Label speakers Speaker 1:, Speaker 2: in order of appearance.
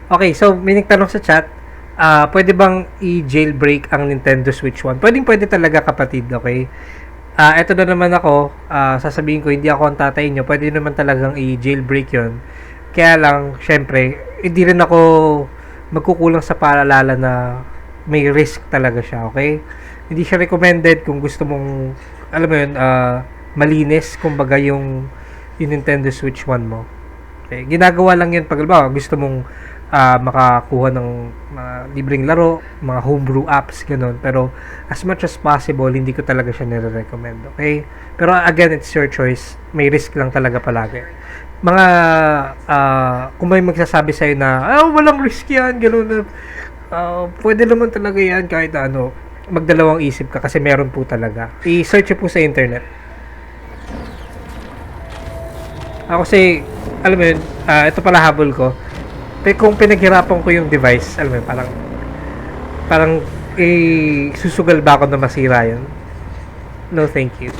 Speaker 1: Okay, so may nagtanong sa chat, pwede bang i-jailbreak ang Nintendo Switch 1? Pwedeng-pwede talaga kapatid, okay? Eto na naman ako, sasabihin ko, hindi ako ang tatay nyo, pwede naman talagang i-jailbreak yon. Kaya lang, syempre, hindi rin ako magkukulang sa paalala na may risk talaga siya, okay? Hindi siya recommended kung gusto mong, alam mo yun, malinis, kumbaga yung Nintendo Switch 1 mo. Okay, ginagawa lang yun pag gusto mong makakuha ng mga libreng laro, mga homebrew apps, ganun. Pero as much as possible, hindi ko talaga siya nire-recommend. Okay? Pero again, it's your choice. May risk lang talaga palagi. Mga, kung may magsasabi sa'yo na, walang risk yan, ganun. Pwede naman talaga yan kahit ano, magdalawang isip ka kasi meron po talaga. I-search po sa internet. Ako kasi, alam mo yun, ito pala habol ko. Pero kung pinaghirapan ko yung device, alam mo yun, parang susugal ba ako na masira yun? No, thank you.